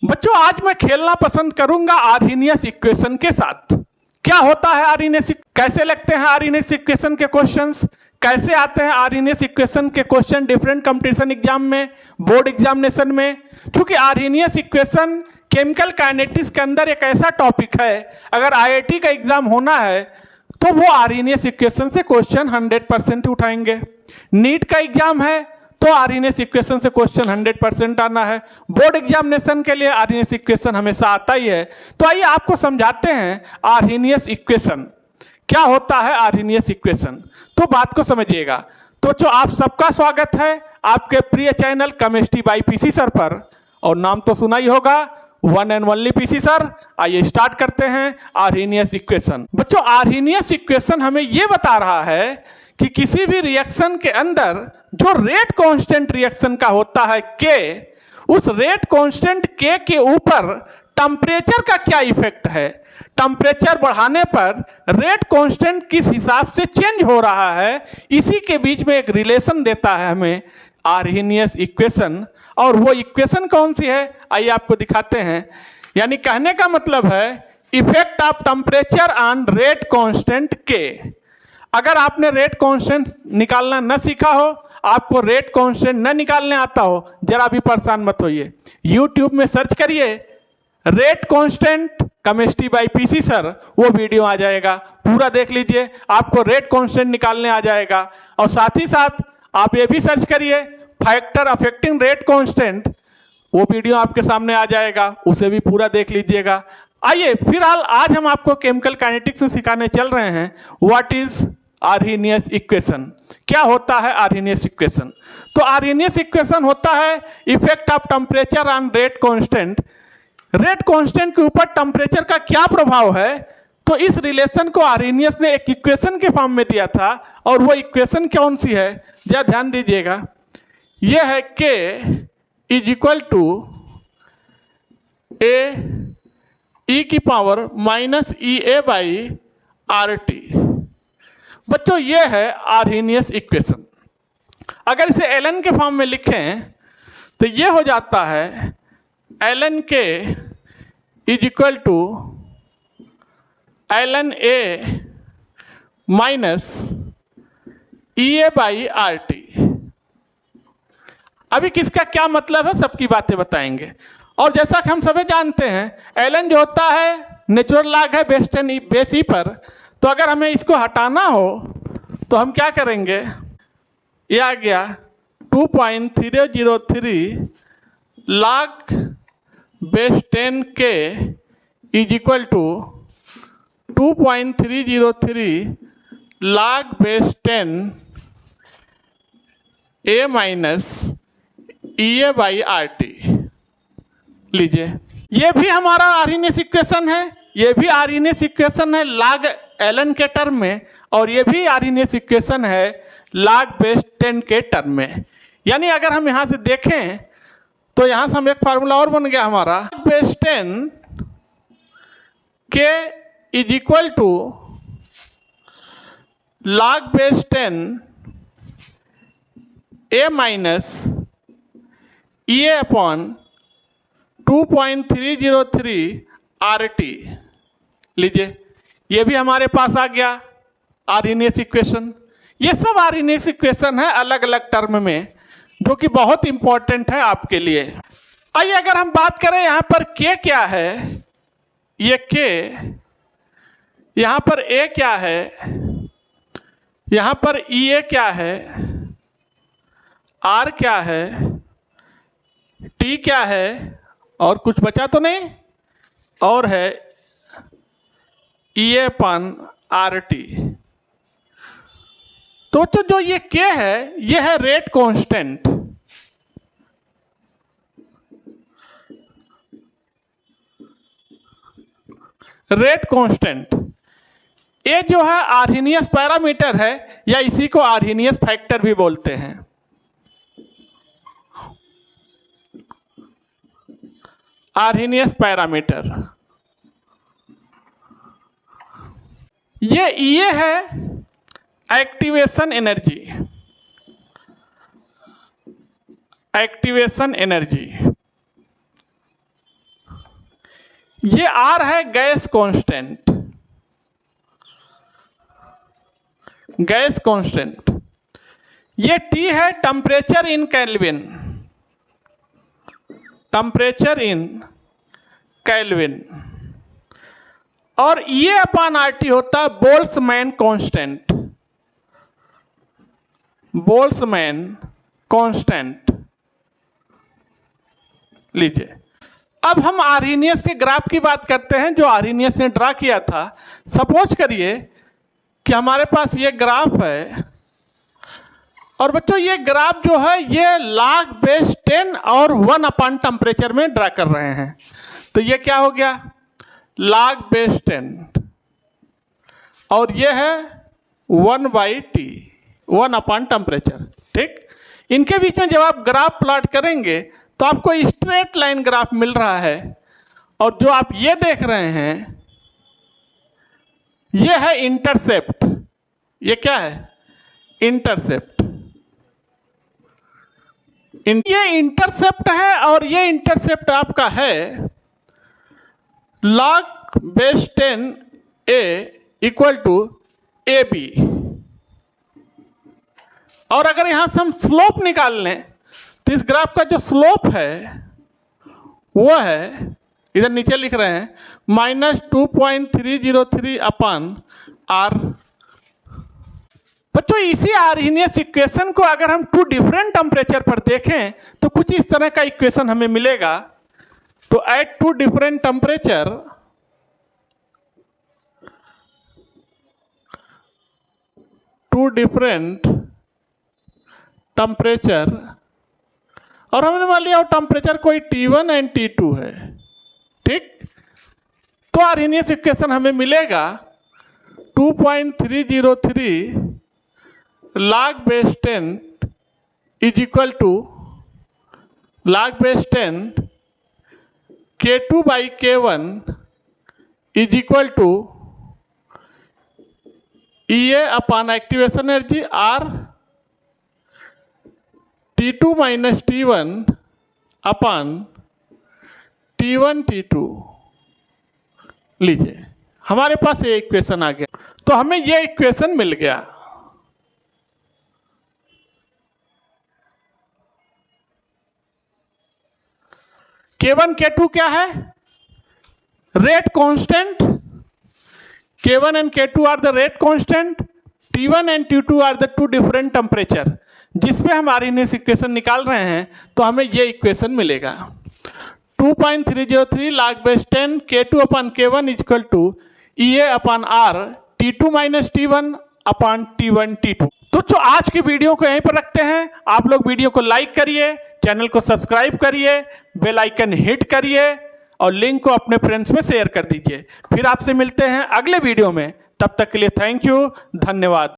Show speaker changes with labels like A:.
A: बच्चों आज मैं खेलना पसंद करूंगा आर्हीनियस इक्वेशन के साथ। क्या होता है आर्हीनियस, कैसे लगते हैं आर्हीनियस इक्वेशन के क्वेश्चंस, कैसे आते हैं आर्हीनियस इक्वेशन के क्वेश्चन डिफरेंट कंपटीशन एग्जाम में, बोर्ड एग्जामिनेशन में। क्योंकि आर्हीनियस इक्वेशन केमिकल काइनेटिक्स के अंदर एक ऐसा टॉपिक है, अगर आईआईटी का एग्जाम होना है तो वो आर्हीनियस इक्वेशन से क्वेश्चन 100% उठाएंगे। नीट का एग्जाम है तो आर्हीनियस इक्वेशन से क्वेश्चन 100% आना है। बोर्ड एग्जामिनेशन के लिए आर्हीनियस इक्वेशन हमेशा आता ही है। तो आइए आपको समझाते हैं आर्हीनियस इक्वेशन क्या होता है। आर्हीनियस इक्वेशन तो बात को समझिएगा। तो जो आप सबका स्वागत है आपके प्रिय channel chemistry bye PC sir पर, और नाम तो सुना ही होगा, one and only PC sir. आइए स्टार्ट करते हैं आर्हीनियस इक्वेशन। बच्चों आर्हीनियस इक्वेशन हमें यह बता रहा है कि किसी भी रिएक्शन के अंदर जो रेट कांस्टेंट रिएक्शन का होता है के, उस रेट कांस्टेंट के ऊपर टेम्परेचर का क्या इफेक्ट है। टेम्परेचर बढ़ाने पर रेट कांस्टेंट किस हिसाब से चेंज हो रहा है, इसी के बीच में एक रिलेशन देता है हमें आर्हीनियस इक्वेशन। और वो इक्वेशन कौन सी है आइए आपको दिखाते हैं। यानी कहने का मतलब है effect of temperature on rate constant के। अगर आपने रेट कांस्टेंट निकालना न सीखा हो, आपको रेट कांस्टेंट न निकालने आता हो, जरा भी परेशान मत होइए। यूट्यूब में सर्च करिए rate constant chemistry bye PC sir, वो वीडियो आ जाएगा, पूरा देख लीजिए, आपको रेट कांस्टेंट निकालने आ जाएगा। और साथ ही साथ आप ये भी सर्च करिए फैक्टर अफेक्टिंग रेट कांस्टेंट, वो वीडियो आपके सामने आ जाएगा, उसे भी पूरा देख लीजिएगा। आइए फिलहाल आज हम आपको केमिकल काइनेटिक्स में सिखाने चल रहे हैं व्हाट इज आर्हीनियस इक्वेशन। क्या होता है आर्हीनियस इक्वेशन। तो आर्हीनियस इक्वेशन होता है effect of temperature on rate constant. Rate constant के ऊपर टेम्परेचर का क्या प्रभाव है, तो इस रिलेशन को आर्हीनियस ने एक इक्वेशन के फॉर्म में दिया था। और वो इक्वेशन कौन सी है जरा ध्यान दीजिएगा। यह है K इज इक्वल टू ए ई की power minus E A by R T. बच्चों ये है आर्हीनियस इक्वेशन। अगर इसे एलन के फॉर्म में लिखें तो ये हो जाता है ln k is equal to ln A minus E A by R T. अभी किसका क्या मतलब है सबकी बातें बताएंगे। और जैसा कि हम सभी जानते हैं एलन जो होता है नेचुरल लॉग है बेस ई पर। तो अगर हमें इसको हटाना हो तो हम क्या करेंगे, ये आ गया 2.003 log base 10 k is equal to 2.303 log base 10 A minus E A by R T. लीजिए ये भी हमारा आर्हीनियस इक्वेशन है, ये भी आर्हीनियस इक्वेशन है log एलन के टर्म में, और ये भी आर्हीनियस इक्वेशन है log बेस 10 के टर्म में। यानी अगर हम यहाँ से देखें तो यहाँ से हम एक फार्मूला और बन गया हमारा base 10 k is equal to log base 10 A minus E A upon 2.303 R T. लीजिए ये भी हमारे पास आ गया आर्हीनियस इक्वेशन। ये सब आर्हीनियस इक्वेशन है अलग अलग टर्म में, जो कि बहुत इंपॉर्टेंट है आपके लिए। आइए अगर हम बात करें यहाँ पर के क्या है, ये के, यहाँ पर ए क्या है, यहाँ पर ई ए क्या है, आर क्या है, टी क्या है, और कुछ बचा तो नहीं, और है ई ए अपन आर टी। तो जो ये के है ये है रेट कांस्टेंट। रेट कांस्टेंट ये जो है आर्हीनियस पैरामीटर है, या इसी को आर्हीनियस फैक्टर भी बोलते हैं। आर्हीनियस पैरामीटर ये है एक्टिवेशन एनर्जी। एक्टिवेशन एनर्जी ये R है गैस कांस्टेंट, गैस कांस्टेंट। ये T है temperature in kelvin, temperature in kelvin. और ये अपॉन RT होता है बोल्ट्जमैन कांस्टेंट, बोल्ट्जमैन कांस्टेंट। लीजिए, अब हम आर्हेनियस के ग्राफ की बात करते हैं जो आर्हेनियस ने ड्रा किया था। सपोज करिए कि हमारे पास ये ग्राफ है, और बच्चों ये ग्राफ जो है ये log बेस 10 और 1 अपॉन टेम्परेचर में ड्रा कर रहे हैं। तो ये क्या हो गया, log बेस 10, और ये है 1/T, 1 अपॉन टेम्परेचर। ठीक, इनके बीच में जब आप ग्राफ प्लॉट करेंगे तो आपको स्ट्रेट लाइन ग्राफ मिल रहा है, और जो आप ये देख रहे हैं ये है इंटरसेप्ट। ये क्या है, इंटरसेप्ट। ये इंटरसेप्ट है, और ये इंटरसेप्ट आपका है log base 10 A equal to AB। और अगर यहां से हम स्लोप निकाल लें तो इस ग्राफ का जो स्लोप है वो है, इधर नीचे लिख रहे हैं, -2.303 अपॉन R। बच्चों इसी आर्हेनियस इक्वेशन को अगर हम 2 डिफरेंट टेम्परेचर पर देखें तो कुछ इस तरह का इक्वेशन हमें मिलेगा। तो एट 2 डिफरेंट टेम्परेचर, और हमने मान लिया टेम्परेचर कोई T1 एंड T2 है। ठीक, तो आर्हेनियस इक्वेशन हमें मिलेगा 2.303 log base 10 is equal to log base 10 K2/K1 is equal to EA upon activation energy R T2 minus T1 upon T1 T2। लीजिए, हमारे पास ये इक्वेशन आ गया। तो हमें ये इक्वेशन मिल गया। K1 K2 क्या है, rate constant. K1 and K2 are the rate constant, T1 and T2 are the 2 different temperature। जिसमें हम आर्हेनियस इक्वेशन निकाल रहे हैं तो हमें ये इक्वेशन मिलेगा 2.303 log base 10 K2 upon K1 equal to EA upon R T2 minus T1 upon T1 T2। तो आज की वीडियो को यहीं पर रखते हैं। आप लोग वीडियो को लाइक करिए, चैनल को सब्सक्राइब करिए, बेल आइकन हिट करिए, और लिंक को अपने फ्रेंड्स में शेयर कर दीजिए। फिर आपसे मिलते हैं अगले वीडियो में, तब तक के लिए थैंक यू, धन्यवाद।